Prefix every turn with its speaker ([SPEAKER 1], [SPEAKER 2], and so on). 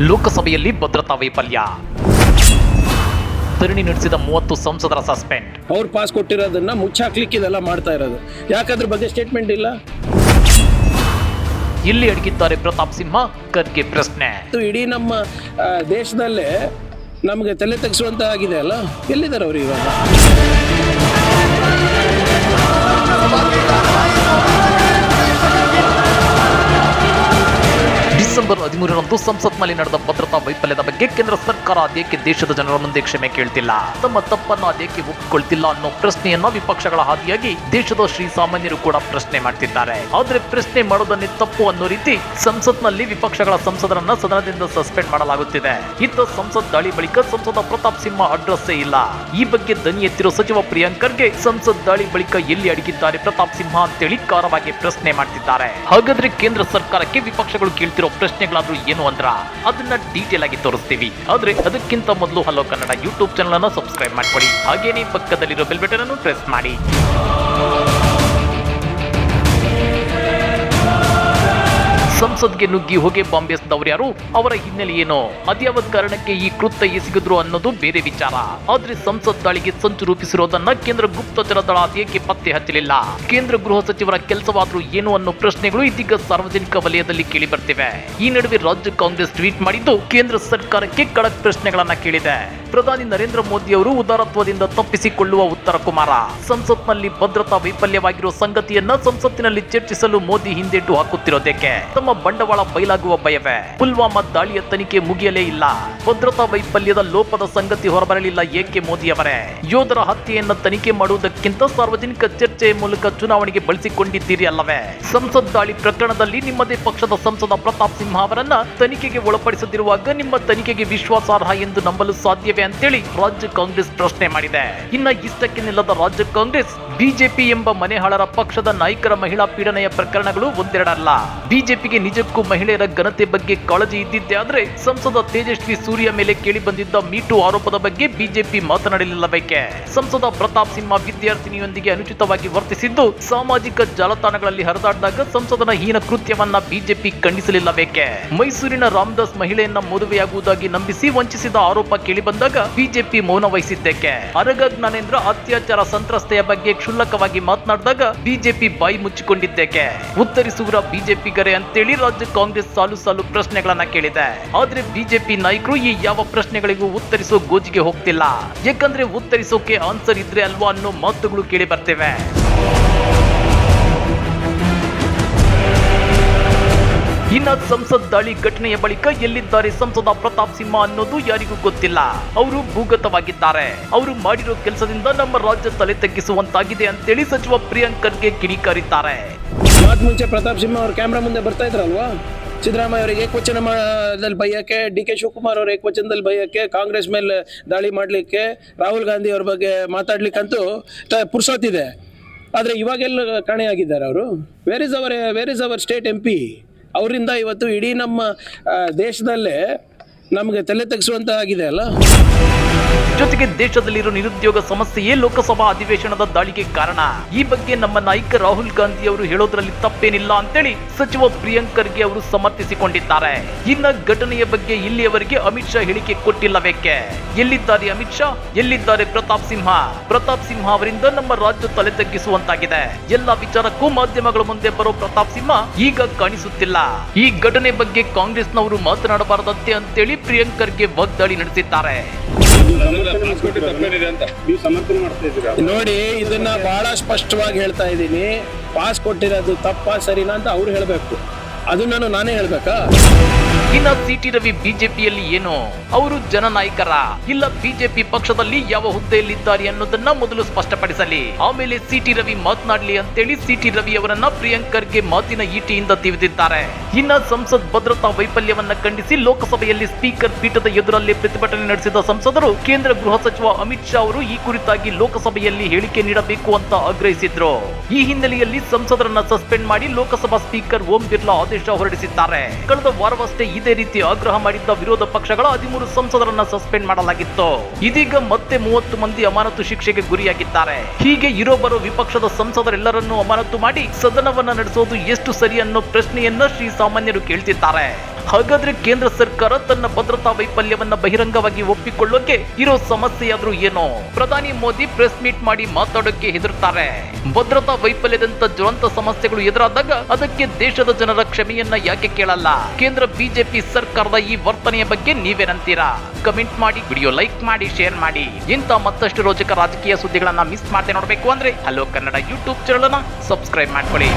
[SPEAKER 1] ಲೋಕಸಭೆಯಲ್ಲಿ ಭದ್ರತಾ ವೈಫಲ್ಯ, ಧರಣಿ ನಡೆಸಿದ 30 ಸಂಸದರ ಸಸ್ಪೆಂಡ್.
[SPEAKER 2] ಅವ್ರು ಪಾಸ್ ಕೊಟ್ಟಿರೋದನ್ನ ಮುಚ್ಚಾಕ್ಲಿಕ್ಕೆ ಇದೆಲ್ಲ ಮಾಡ್ತಾ ಇರೋದು. ಯಾಕಂದ್ರ ಬಗ್ಗೆ ಸ್ಟೇಟ್ಮೆಂಟ್ ಇಲ್ಲ.
[SPEAKER 1] ಇಲ್ಲಿ ಅಡಗಿದ್ದಾರೆ ಪ್ರತಾಪ್ ಸಿಂಹ. ಖರ್ಗೆ ಪ್ರಶ್ನೆ.
[SPEAKER 2] ಇಡೀ ನಮ್ಮ ದೇಶದಲ್ಲೇ ನಮಗೆ ತಲೆ ತೆಗೆಸುವಂತ ಆಗಿದೆ ಅಲ್ಲ, ಎಲ್ಲಿದ್ದಾರೆ ಅವರು ಇವಾಗ?
[SPEAKER 1] ಡಿಸೆಂಬರ್ 13ರಂದು ಸಂಸತ್ನಲ್ಲಿ ನಡೆದ ಭದ್ರತಾ ವೈಫಲ್ಯದ ಬಗ್ಗೆ ಕೇಂದ್ರ ಸರ್ಕಾರ ಅದೇಕೆ ದೇಶದ ಜನರ ಮುಂದೆ ಕ್ಷಮೆ ಕೇಳ್ತಿಲ್ಲ, ತಮ್ಮ ತಪ್ಪನ್ನು ಅದೇಕೆ ಒಪ್ಪಿಕೊಳ್ತಿಲ್ಲ ಅನ್ನೋ ಪ್ರಶ್ನೆಯನ್ನ ವಿಪಕ್ಷಗಳ ಹಾದಿಯಾಗಿ ದೇಶದ ಶ್ರೀಸಾಮಾನ್ಯರು ಕೂಡ ಪ್ರಶ್ನೆ ಮಾಡ್ತಿದ್ದಾರೆ. ಆದ್ರೆ ಪ್ರಶ್ನೆ ಮಾಡೋದನ್ನೇ ತಪ್ಪು ಅನ್ನೋ ರೀತಿ ಸಂಸತ್ನಲ್ಲಿ ವಿಪಕ್ಷಗಳ ಸಂಸದರನ್ನ ಸದನದಿಂದ ಸಸ್ಪೆಂಡ್ ಮಾಡಲಾಗುತ್ತಿದೆ. ಇತ್ತ ಸಂಸತ್ ದಾಳಿ ಬಳಿಕ ಸಂಸದ ಪ್ರತಾಪ್ ಸಿಂಹ ಅಡ್ರೆಸ್ಸೇ ಇಲ್ಲ. ಈ ಬಗ್ಗೆ ದನಿ ಎತ್ತಿರೋ ಸಚಿವ ಪ್ರಿಯಾಂಕ್ ಖರ್ಗೆ ಸಂಸತ್ ದಾಳಿ ಬಳಿಕ ಎಲ್ಲಿ ಅಡಗಿದ್ದಾರೆ ಪ್ರತಾಪ್ ಸಿಂಹ ಅಂತೇಳಿ ಖಾರವಾಗಿ ಪ್ರಶ್ನೆ ಮಾಡ್ತಿದ್ದಾರೆ. ಹಾಗಾದ್ರೆ ಕೇಂದ್ರ ಸರ್ಕಾರಕ್ಕೆ ವಿಪಕ್ಷಗಳು ಕೇಳ್ತಿರೋ ಪ್ರಶ್ನೆಗಳಾದ್ರೂ ಏನು ಅಂದ್ರ ಅದನ್ನ ಡೀಟೇಲ್ ಆಗಿ ತೋರಿಸ್ತೀವಿ. ಆದ್ರೆ ಅದಕ್ಕಿಂತ ಮೊದಲು ಹಲೋ ಕನ್ನಡ ಯೂಟ್ಯೂಬ್ ಚಾನಲ್ ಅನ್ನು ಸಬ್ಸ್ಕ್ರೈಬ್ ಮಾಡ್ಕೊಳ್ಳಿ. ಹಾಗೇನೇ ಪಕ್ಕದಲ್ಲಿರೋ ಬೆಲ್ ಬಟನ್ ಅನ್ನು ಪ್ರೆಸ್ ಮಾಡಿ. ಸಂಸತ್ಗೆ ನುಗ್ಗಿ ಹೋಗಿ ಬಾಂಬ್ ಎಸೆದವರು ಯಾರು, ಅವರ ಹಿನ್ನೆಲೆ ಏನು, ಅದ್ಯಾವ ಕಾರಣಕ್ಕೆ ಈ ಕೃತ್ಯ ಎಸಗಿದ್ರು ಅನ್ನೋದು ಬೇರೆ ವಿಚಾರ. ಆದ್ರೆ ಸಂಸತ್ ದಾಳಿಗೆ ಸಂಚು ರೂಪಿಸಿರೋದನ್ನ ಕೇಂದ್ರ ಗುಪ್ತಚರ ದಳ ಅದೇಕೆ ಪತ್ತೆ ಹಚ್ಚಲಿಲ್ಲ, ಕೇಂದ್ರ ಗೃಹ ಸಚಿವರ ಕೆಲಸವಾದ್ರೂ ಏನು ಅನ್ನೋ ಪ್ರಶ್ನೆಗಳು ಇದೀಗ ಸಾರ್ವಜನಿಕ ವಲಯದಲ್ಲಿ ಕೇಳಿ ಬರ್ತಿವೆ. ಈ ನಡುವೆ ರಾಜ್ಯ ಕಾಂಗ್ರೆಸ್ ಟ್ವೀಟ್ ಮಾಡಿದ್ದು ಕೇಂದ್ರ ಸರ್ಕಾರಕ್ಕೆ ಖಡಕ್ ಪ್ರಶ್ನೆಗಳನ್ನ ಕೇಳಿದೆ. ಪ್ರಧಾನಿ ನರೇಂದ್ರ ಮೋದಿ ಅವರು ಉದಾರತ್ವದಿಂದ ತಪ್ಪಿಸಿಕೊಳ್ಳುವ ಉತ್ತರ ಕುಮಾರ. ಸಂಸತ್ನಲ್ಲಿ ಭದ್ರತಾ ವೈಫಲ್ಯವಾಗಿರುವ ಸಂಗತಿಯನ್ನ ಸಂಸತ್ತಿನಲ್ಲಿ ಚರ್ಚಿಸಲು ಮೋದಿ ಹಿಂದೇಟು ಹಾಕುತ್ತಿರೋದಕ್ಕೆ ತಮ್ಮ ಬಂಡವಾಳ ಬಯಲಾಗುವ ಭಯವೇ. ಪುಲ್ವಾಮಾ ದಾಳಿಯ ತನಿಖೆ ಮುಗಿಯಲೇ ಇಲ್ಲ, ಭದ್ರತಾ ವೈಫಲ್ಯದ ಲೋಪದ ಸಂಗತಿ ಹೊರಬರಲಿಲ್ಲ ಏಕೆ ಮೋದಿಯವರೇ? ಯೋಧರ ಹತ್ಯೆಯನ್ನ ತನಿಖೆ ಮಾಡುವುದಕ್ಕಿಂತ ಸಾರ್ವಜನಿಕ ಚರ್ಚೆಯ ಮೂಲಕ ಚುನಾವಣೆಗೆ ಬಳಸಿಕೊಂಡಿದ್ದೀರಿ ಅಲ್ಲವೇ? ಸಂಸತ್ ದಾಳಿ ಪ್ರಕರಣದಲ್ಲಿ ನಿಮ್ಮದೇ ಪಕ್ಷದ ಸಂಸದ ಪ್ರತಾಪ್ ಸಿಂಹ ಅವರನ್ನ ತನಿಖೆಗೆ ಒಳಪಡಿಸದಿರುವಾಗ ನಿಮ್ಮ ತನಿಖೆಗೆ ವಿಶ್ವಾಸಾರ್ಹ ಎಂದು ನಂಬಲು ಸಾಧ್ಯವೇ ಅಂತೇಳಿ ರಾಜ್ಯ ಕಾಂಗ್ರೆಸ್ ಪ್ರಶ್ನೆ ಮಾಡಿದೆ. ಇನ್ನ ಇಷ್ಟಕ್ಕೆ ನಿಲ್ಲದ ರಾಜ್ಯ ಕಾಂಗ್ರೆಸ್ ಬಿಜೆಪಿ ಎಂಬ ಮನೆಹಾಳರ ಪಕ್ಷದ ನಾಯಕರ ಮಹಿಳಾ ಪೀಡನೆಯ ಪ್ರಕರಣಗಳು ಒಂದೆರಡಲ್ಲ. ಬಿಜೆಪಿಗೆ ನಿಜಕ್ಕೂ ಮಹಿಳೆಯರ ಘನತೆ ಬಗ್ಗೆ ಕಾಳಜಿ ಇದ್ದಿದ್ದೇ ಆದ್ರೆ ಸಂಸದ ತೇಜಸ್ವಿ ಸೂರ್ಯ ಮೇಲೆ ಕೇಳಿ ಬಂದಿದ್ದ ಮೀಟು ಆರೋಪದ ಬಗ್ಗೆ ಬಿಜೆಪಿ ಮಾತನಾಡಲಿಲ್ಲಬೇಕೆ? ಸಂಸದ ಪ್ರತಾಪ್ ಸಿಂಹ ವಿದ್ಯಾರ್ಥಿನಿಯೊಂದಿಗೆ ಅನುಚಿತವಾಗಿ ವರ್ತಿಸಿದ್ದು ಸಾಮಾಜಿಕ ಜಾಲತಾಣಗಳಲ್ಲಿ ಹರಿದಾಡಿದಾಗ ಸಂಸದನ ಹೀನ ಕೃತ್ಯವನ್ನ ಬಿಜೆಪಿ ಖಂಡಿಸಲಿಲ್ಲಬೇಕೆ? ಮೈಸೂರಿನ ರಾಮದಾಸ್ ಮಹಿಳೆಯನ್ನ ಮದುವೆಯಾಗುವುದಾಗಿ ನಂಬಿಸಿ ವಂಚಿಸಿದ ಆರೋಪ ಕೇಳಿ ಬಂದಾಗ ಬಿಜೆಪಿ ಮೌನ ವಹಿಸಿದ್ದಕ್ಕೆ? ಅರಗ ಜ್ಞಾನೇಂದ್ರ ಅತ್ಯಾಚಾರ ಸಂತ್ರಸ್ತೆಯ ಬಗ್ಗೆ ಕ್ಷುಲ್ಲಕವಾಗಿ ಮಾತನಾಡಿದಾಗ ಬಿಜೆಪಿ ಬಾಯಿ ಮುಚ್ಚಿಕೊಂಡಿದ್ದಕ್ಕೆ? ಉತ್ತರಿಸುವ ಬಿಜೆಪಿಗರೇ ಅಂತೇಳಿ ರಾಜ್ಯ ಕಾಂಗ್ರೆಸ್ ಸಾಲು ಪ್ರಶ್ನೆಗಳನ್ನ ಕೇಳಿದೆ. ಆದ್ರೆ ಬಿಜೆಪಿ ನಾಯಕರು ಈ ಯಾವ ಪ್ರಶ್ನೆಗಳಿಗೂ ಉತ್ತರಿಸೋ ಗೋಜಿಗೆ ಹೋಗ್ತಿಲ್ಲ. ಯಾಕಂದ್ರೆ ಉತ್ತರಿಸೋಕೆ ಆನ್ಸರ್ ಇದ್ರೆ ಅಲ್ವಾ ಅನ್ನೋ ಮಾತುಗಳು ಕೇಳಿ ಬರ್ತೇವೆ. ಇನ್ನ ಸಂಸತ್ ದಾಳಿ ಘಟನೆಯ ಬಳಿಕ ಎಲ್ಲಿದ್ದಾರೆ ಸಂಸದ ಪ್ರತಾಪ್ ಸಿಂಹ ಅನ್ನೋದು ಯಾರಿಗೂ ಗೊತ್ತಿಲ್ಲ. ಅವರು ಭೂಗತವಾಗಿದ್ದಾರೆ. ಅವರು ಮಾಡಿರೋ ಕೆಲಸದಿಂದ ನಮ್ಮ ರಾಜ್ಯ ತಲೆ ತಗ್ಗಿಸುವಂತಾಗಿದೆ ಅಂತೇಳಿ ಸಚಿವ ಪ್ರಿಯಾಂಕ್ ಖರ್ಗೆ ಕಿಡಿಕಾರಿದ್ದಾರೆ.
[SPEAKER 2] ಮುಂಚೆ ಪ್ರತಾಪ್ ಸಿಂಹ ಅವ್ರ ಕ್ಯಾಮ್ರಾ ಮುಂದೆ ಬರ್ತಾ ಇದ್ರಲ್ವಾ? ಸಿದ್ದರಾಮಯ್ಯ ಅವರಿಗೆ ಏಕವಚನದಲ್ಲಿ ಬೈಯಕ್ಕೆ, ಡಿ ಕೆ ಶಿವಕುಮಾರ್ ಅವರ ಏಕವಚನದಲ್ಲಿ ಬೈಯಕ್ಕೆ, ಕಾಂಗ್ರೆಸ್ ಮೇಲೆ ದಾಳಿ ಮಾಡಲಿಕ್ಕೆ, ರಾಹುಲ್ ಗಾಂಧಿ ಅವ್ರ ಬಗ್ಗೆ ಮಾತಾಡ್ಲಿಕ್ಕಂತೂ ಪುರ್ಸೋತಿದೆ. ಆದರೆ ಇವಾಗೆಲ್ಲ ಕಾಣೆಯಾಗಿದ್ದಾರೆ ಅವರು. Where is our state MP? ಅವರಿಂದ ಇವತ್ತು ಇಡೀ ನಮ್ಮ ದೇಶದಲ್ಲೇ ನಮಗೆ ತಲೆ ತೆಗೆಸುವಂತ ಆಗಿದೆ ಅಲ್ಲ.
[SPEAKER 1] ಜೊತೆಗೆ ದೇಶದಲ್ಲಿರೋ ನಿರುದ್ಯೋಗ ಸಮಸ್ಯೆಯೇ ಲೋಕಸಭಾ ಅಧಿವೇಶನದ ದಾಳಿಗೆ ಕಾರಣ. ಈ ಬಗ್ಗೆ ನಮ್ಮ ನಾಯಕ ರಾಹುಲ್ ಗಾಂಧಿ ಅವರು ಹೇಳೋದ್ರಲ್ಲಿ ತಪ್ಪೇನಿಲ್ಲ ಅಂತೇಳಿ ಸಚಿವ ಪ್ರಿಯಾಂಕ್ ಖರ್ಗೆ ಅವರು ಸಮರ್ಥಿಸಿಕೊಂಡಿದ್ದಾರೆ. ಇನ್ನ ಘಟನೆಯ ಬಗ್ಗೆ ಇಲ್ಲಿಯವರೆಗೆ ಅಮಿತ್ ಶಾ ಹೇಳಿಕೆ ಕೊಟ್ಟಿಲ್ಲಬೇಕೆ? ಎಲ್ಲಿದ್ದಾರೆ ಅಮಿತ್ ಶಾ? ಎಲ್ಲಿದ್ದಾರೆ ಪ್ರತಾಪ್ ಸಿಂಹ? ಪ್ರತಾಪ್ ಸಿಂಹ ಅವರಿಂದ ನಮ್ಮ ರಾಜ್ಯ ತಲೆ ತಗ್ಗಿಸುವಂತಾಗಿದೆ. ಎಲ್ಲಾ ವಿಚಾರಕ್ಕೂ ಮಾಧ್ಯಮಗಳ ಮುಂದೆ ಬರೋ ಪ್ರತಾಪ್ ಸಿಂಹ ಈಗ ಕಾಣಿಸುತ್ತಿಲ್ಲ. ಈ ಘಟನೆ ಬಗ್ಗೆ ಕಾಂಗ್ರೆಸ್ನವರು ಮಾತನಾಡಬಾರದಂತೆ ಅಂತೇಳಿ ಪ್ರಿಯಾಂಕ್ ಖರ್ಗೆ ವಾಗ್ದಾಳಿ ನಡೆಸಿದ್ದಾರೆ.
[SPEAKER 2] ನೋಡಿ, ಇದನ್ನ ಬಹಳ ಸ್ಪಷ್ಟವಾಗಿ ಹೇಳ್ತಾ ಇದ್ದೀನಿ. ಪಾಸ್ ಕೊಟ್ಟಿರೋದು ತಪ್ಪಾ ಸರಿನಾ ಅಂತ ಅವ್ರು ಹೇಳ್ಬೇಕು, ಅದು ನಾನೇ ಹೇಳ್ಬೇಕಾ?
[SPEAKER 1] ಇನ್ನ ಸಿಟಿ ರವಿ ಬಿಜೆಪಿಯಲ್ಲಿ ಏನು, ಅವರು ಜನನಾಯಕರ ಇಲ್ಲ ಬಿಜೆಪಿ ಪಕ್ಷದಲ್ಲಿ ಯಾವ ಹುದ್ದೆಯಲ್ಲಿದ್ದಾರೆ ಅನ್ನೋದನ್ನ ಮೊದಲು ಸ್ಪಷ್ಟಪಡಿಸಲಿ, ಆಮೇಲೆ ಸಿಟಿ ರವಿ ಮಾತನಾಡಲಿ ಅಂತೇಳಿ ಸಿಟಿ ರವಿ ಅವರನ್ನ ಪ್ರಿಯಾಂಕ್ ಖರ್ಗೆ ಮಾತಿನ ಈಟಿಯಿಂದ ತಿವಿದಿದ್ದಾರೆ. ಇನ್ನ ಸಂಸತ್ ಭದ್ರತಾ ವೈಫಲ್ಯವನ್ನ ಖಂಡಿಸಿ ಲೋಕಸಭೆಯಲ್ಲಿ ಸ್ಪೀಕರ್ ಪೀಠದ ಎದುರಲ್ಲಿ ಪ್ರತಿಭಟನೆ ನಡೆಸಿದ ಸಂಸದರು ಕೇಂದ್ರ ಗೃಹ ಸಚಿವ ಅಮಿತ್ ಶಾ ಅವರು ಈ ಕುರಿತಾಗಿ ಲೋಕಸಭೆಯಲ್ಲಿ ಹೇಳಿಕೆ ನೀಡಬೇಕು ಅಂತ ಆಗ್ರಹಿಸಿದ್ರು. ಈ ಹಿನ್ನೆಲೆಯಲ್ಲಿ ಸಂಸದರನ್ನ ಸಸ್ಪೆಂಡ್ ಮಾಡಿ ಲೋಕಸಭಾ ಸ್ಪೀಕರ್ ಓಂ ಬಿರ್ಲಾ ಆದೇಶ ಹೊರಡಿಸಿದ್ದಾರೆ. ಕಳೆದ ವಾರವಷ್ಟೇ ಇದೇ ರೀತಿ ಆಗ್ರಹ ಮಾಡಿದ್ದ ವಿರೋಧ ಪಕ್ಷಗಳ 13 ಸಂಸದರನ್ನ ಸಸ್ಪೆಂಡ್ ಮಾಡಲಾಗಿತ್ತು. ಇದೀಗ ಮತ್ತೆ 30 ಮಂದಿ ಅಮಾನತು ಶಿಕ್ಷೆಗೆ ಗುರಿಯಾಗಿದ್ದಾರೆ. ಹೀಗೆ ಇರೋಬರೋ ವಿಪಕ್ಷದ ಸಂಸದರೆಲ್ಲರನ್ನೂ ಅಮಾನತು ಮಾಡಿ ಸದನವನ್ನ ನಡೆಸೋದು ಎಷ್ಟು ಸರಿ ಅನ್ನೋ ಪ್ರಶ್ನೆಯನ್ನ ಶ್ರೀಸಾಮಾನ್ಯರು ಕೇಳ್ತಿದ್ದಾರೆ. ಹಾಗಾದ್ರೆ ಕೇಂದ್ರ ಸರ್ಕಾರ ತನ್ನ ಭದ್ರತಾ ವೈಫಲ್ಯವನ್ನ ಬಹಿರಂಗವಾಗಿ ಒಪ್ಪಿಕೊಳ್ಳೋಕೆ ಇರೋ ಸಮಸ್ಯೆಯಾದ್ರೂ ಏನೋ? ಪ್ರಧಾನಿ ಮೋದಿ ಪ್ರೆಸ್ ಮೀಟ್ ಮಾಡಿ ಮಾತಾಡೋಕೆ ಹೆದರ್ತಾರೆ. ಭದ್ರತಾ ವೈಫಲ್ಯದಂತ ಜ್ವಲಂತ ಸಮಸ್ಯೆಗಳು ಎದುರಾದಾಗ ಅದಕ್ಕೆ ದೇಶದ ಜನರ ಕ್ಷಮೆಯನ್ನ ಯಾಕೆ ಕೇಳಲ್ಲ? ಕೇಂದ್ರ ಬಿಜೆಪಿ ಸರ್ಕಾರದ ಈ ವರ್ತನೆಯ ಬಗ್ಗೆ ನೀವೇನಂತೀರಾ? ಕಮೆಂಟ್ ಮಾಡಿ, ವಿಡಿಯೋ ಲೈಕ್ ಮಾಡಿ, ಶೇರ್ ಮಾಡಿ. ಇಂಥ ಮತ್ತಷ್ಟು ರೋಚಕ ರಾಜಕೀಯ ಸುದ್ದಿಗಳನ್ನ ಮಿಸ್ ಮಾಡದೆ ನೋಡಬೇಕು ಅಂದ್ರೆ ಹಲೋ ಕನ್ನಡ ಯೂಟ್ಯೂಬ್ ಚಾನೆಲ್ ಅನ್ನ ಸಬ್ಸ್ಕ್ರೈಬ್ ಮಾಡ್ಕೊಳ್ಳಿ.